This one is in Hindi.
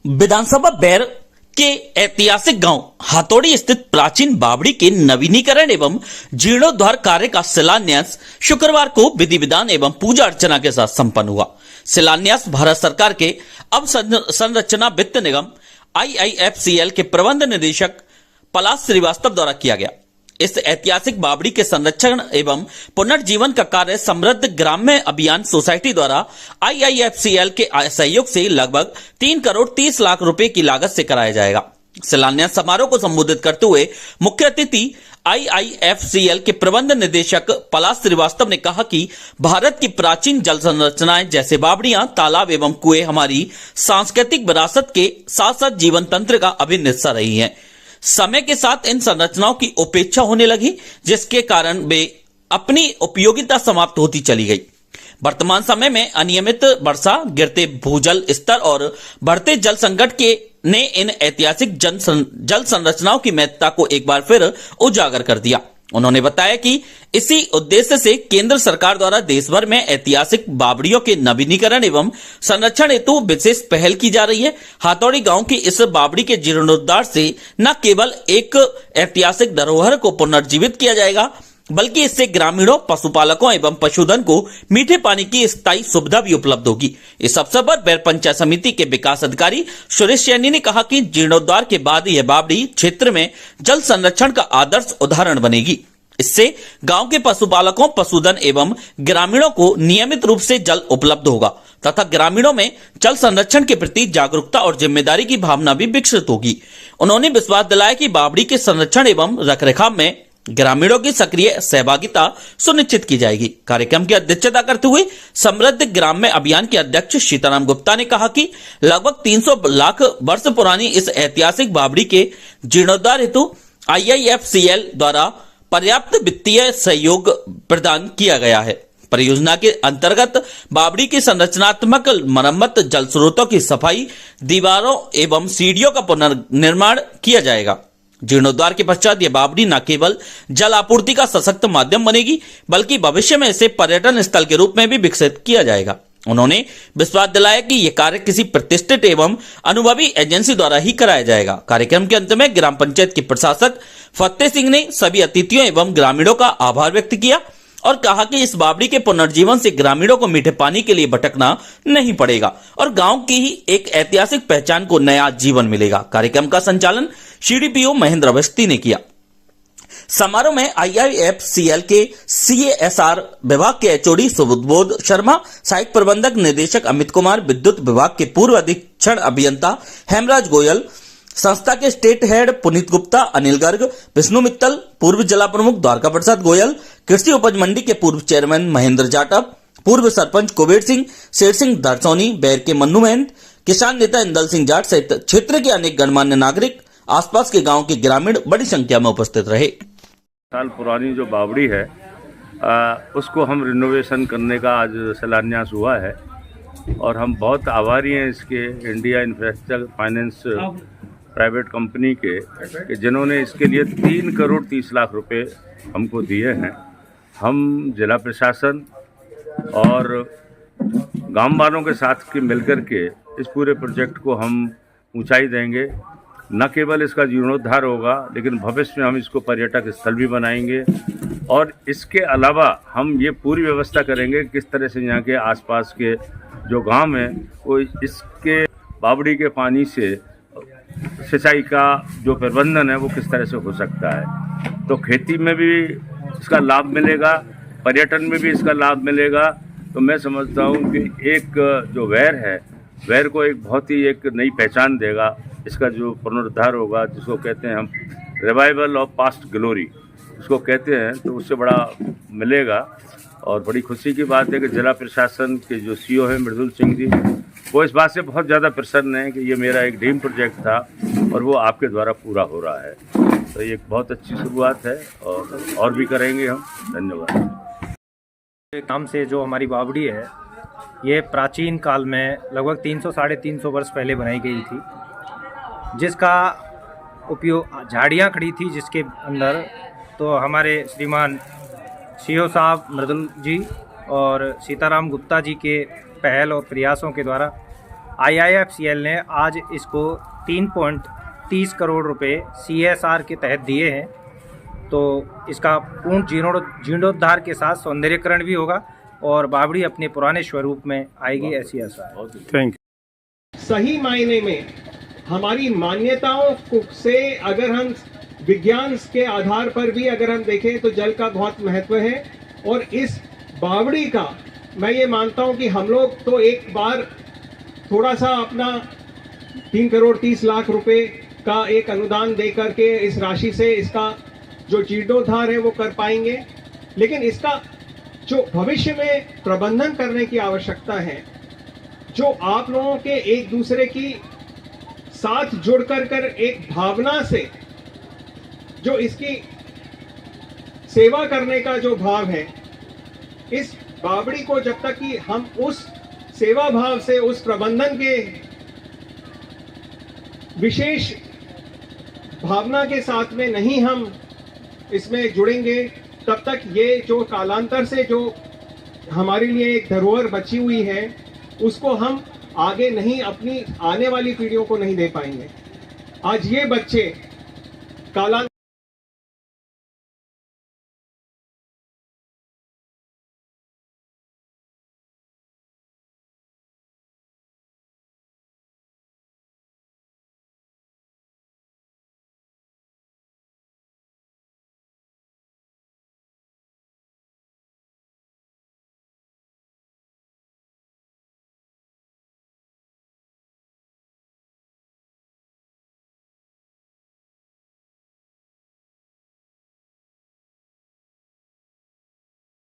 विधानसभा बैर के ऐतिहासिक गांव हाथौड़ी स्थित प्राचीन बावड़ी के नवीनीकरण एवं जीर्णोद्धार कार्य का शिलान्यास शुक्रवार को विधि विधान एवं पूजा अर्चना के साथ संपन्न हुआ। शिलान्यास भारत सरकार के अवसंरचना वित्त निगम IIFCL के प्रबंध निदेशक पलाश श्रीवास्तव द्वारा किया गया। इस ऐतिहासिक बावड़ी के संरक्षण एवं पुनर्जीवन का कार्य समृद्ध ग्राम्य अभियान सोसाइटी द्वारा IIFCL के सहयोग से लगभग 3 करोड़ 30 लाख रुपए की लागत से कराया जाएगा। शिलान्यास समारोह को संबोधित करते हुए मुख्य अतिथि IIFCL के प्रबंध निदेशक पलाश श्रीवास्तव ने कहा कि भारत की प्राचीन जल संरचनाएं जैसे बावड़ियां, तालाब एवं कुएं हमारी सांस्कृतिक विरासत के साथ साथ जीवन तंत्र का अभिन्न हिस्सा रही हैं। समय के साथ इन संरचनाओं की उपेक्षा होने लगी, जिसके कारण वे अपनी उपयोगिता समाप्त होती चली गई। वर्तमान समय में अनियमित वर्षा, गिरते भूजल स्तर और बढ़ते जल संकट के ने इन ऐतिहासिक जल संरचनाओं की महत्ता को एक बार फिर उजागर कर दिया। उन्होंने बताया कि इसी उद्देश्य से केंद्र सरकार द्वारा देश भर में ऐतिहासिक बावड़ियों के नवीनीकरण एवं संरक्षण हेतु विशेष पहल की जा रही है। हाथौड़ी गांव की इस बावड़ी के जीर्णोद्धार से न केवल एक ऐतिहासिक धरोहर को पुनर्जीवित किया जाएगा, बल्कि इससे ग्रामीणों, पशुपालकों एवं पशुधन को मीठे पानी की स्थायी सुविधा भी उपलब्ध होगी। इस अवसर पर बैर पंचायत समिति के विकास अधिकारी सुरेश सैनी ने कहा कि जीर्णोद्धार के बाद यह बावड़ी क्षेत्र में जल संरक्षण का आदर्श उदाहरण बनेगी। इससे गांव के पशुपालकों, पशुधन एवं ग्रामीणों को नियमित रूप से जल उपलब्ध होगा तथा ग्रामीणों में जल संरक्षण के प्रति जागरूकता और जिम्मेदारी की भावना भी विकसित होगी। उन्होंने विश्वास दिलाया कि बावड़ी के संरक्षण एवं रखरखाव में ग्रामीणों की सक्रिय सहभागिता सुनिश्चित की जाएगी। कार्यक्रम की अध्यक्षता करते हुए समृद्ध ग्राम्य अभियान के अध्यक्ष सीताराम गुप्ता ने कहा कि लगभग 300 लाख वर्ष पुरानी इस ऐतिहासिक बावड़ी के जीर्णोद्धार हेतु IIFCL द्वारा पर्याप्त वित्तीय सहयोग प्रदान किया गया है। परियोजना के अंतर्गत बावड़ी की संरचनात्मक मरम्मत, जल स्रोतों की सफाई, दीवारों एवं सीढ़ियों का पुनर्निर्माण किया जाएगा। जीर्णोद्धार के पश्चात यह बावड़ी न केवल जल आपूर्ति का सशक्त माध्यम बनेगी, बल्कि भविष्य में इसे पर्यटन स्थल के रूप में भी विकसित किया जाएगा। उन्होंने विश्वास दिलाया कि यह कार्य किसी प्रतिष्ठित एवं अनुभवी एजेंसी द्वारा ही कराया जाएगा। कार्यक्रम के अंत में ग्राम पंचायत के प्रशासक फतेह सिंह ने सभी अतिथियों एवं ग्रामीणों का आभार व्यक्त किया और कहा कि इस बावड़ी के पुनर्जीवन से ग्रामीणों को मीठे पानी के लिए भटकना नहीं पड़ेगा और गांव की ही एक ऐतिहासिक पहचान को नया जीवन मिलेगा। कार्यक्रम का संचालन CDPO महेंद्र अवस्थी ने किया। समारोह में IIFCL के CSR विभाग के HOD सुबोध शर्मा, सहायक प्रबंधक निदेशक अमित कुमार, विद्युत विभाग के पूर्व अधीक्षण अभियंता हेमराज गोयल, संस्था के स्टेट हेड पुनीत गुप्ता, अनिल गर्ग, विष्णु मित्तल, पूर्व जिला प्रमुख द्वारका प्रसाद गोयल, कृषि उपज मंडी के पूर्व चेयरमैन महेंद्र जाटव, पूर्व सरपंच कुबेर सिंह, शेर सिंह दरसौनी, बैर के मन्नू महंत, किसान नेता इंदल सिंह जाट सहित क्षेत्र के अनेक गणमान्य नागरिक, आसपास के गांव के ग्रामीण बड़ी संख्या में उपस्थित रहे। साल पुरानी जो बावड़ी है उसको हम रिनोवेशन करने का आज शिलान्यास हुआ है और हम बहुत आभारी हैं इसके India infrastructure finance private company के जिन्होंने इसके लिए 3 करोड़ 30 लाख रुपए हमको दिए हैं। हम जिला प्रशासन और गांव वालों के साथ मिलकर के इस पूरे प्रोजेक्ट को हम ऊंचाई देंगे। न केवल इसका जीर्णोद्धार होगा, लेकिन भविष्य में हम इसको पर्यटक स्थल भी बनाएंगे और इसके अलावा हम ये पूरी व्यवस्था करेंगे किस तरह से यहाँ के आसपास के जो गांव हैं वो इसके बावड़ी के पानी से सिंचाई का जो प्रबंधन है वो किस तरह से हो सकता है। तो खेती में भी इसका लाभ मिलेगा, पर्यटन में भी इसका लाभ मिलेगा। तो मैं समझता हूँ कि एक जो वैर को एक बहुत ही एक नई पहचान देगा। इसका जो पुनरुद्धार होगा, जिसको कहते हैं हम रिवाइवल ऑफ पास्ट ग्लोरी इसको कहते हैं, तो उससे बड़ा मिलेगा। और बड़ी खुशी की बात है कि जिला प्रशासन के जो CO हैं मृदुल सिंह जी, वो इस बात से बहुत ज़्यादा प्रसन्न हैं कि ये मेरा एक ड्रीम प्रोजेक्ट था और वो आपके द्वारा पूरा हो रहा है। तो ये एक बहुत अच्छी शुरुआत है और भी करेंगे हम। धन्यवाद। नाम से जो हमारी बावड़ी है ये प्राचीन काल में लगभग 300-350 वर्ष पहले बनाई गई थी, जिसका उपयोग झाड़ियाँ खड़ी थी जिसके अंदर। तो हमारे श्रीमान CO साहब मृदुल जी और सीताराम गुप्ता जी के पहल और प्रयासों के द्वारा IIFCL ने आज इसको 3.30 करोड़ रुपए CSR के तहत दिए हैं। तो इसका पूर्ण जीर्णोद्धार के साथ सौंदर्यीकरण भी होगा और बावड़ी अपने पुराने स्वरूप में आएगी, ऐसी आशा है। Thank you. सही मायने में हमारी मान्यताओं से अगर हम विज्ञान के आधार पर भी अगर हम देखें तो जल का बहुत महत्व है। और इस बावड़ी का मैं ये मानता हूं कि हम लोग तो एक बार थोड़ा सा अपना 3 करोड़ 30 लाख रुपए का एक अनुदान दे करके इस राशि से इसका जो जीर्णोद्धार है वो कर पाएंगे, लेकिन इसका जो भविष्य में प्रबंधन करने की आवश्यकता है, जो आप लोगों के एक दूसरे की साथ जुड़ कर एक भावना से जो इसकी सेवा करने का जो भाव है, इस बावड़ी को जब तक कि हम उस सेवा भाव से, उस प्रबंधन के विशेष भावना के साथ में नहीं हम इसमें जुड़ेंगे, तब तक ये जो कालांतर से जो हमारे लिए एक धरोहर बची हुई है उसको हम आगे नहीं, अपनी आने वाली पीढ़ियों को नहीं दे पाएंगे। आज ये बच्चे कालांतर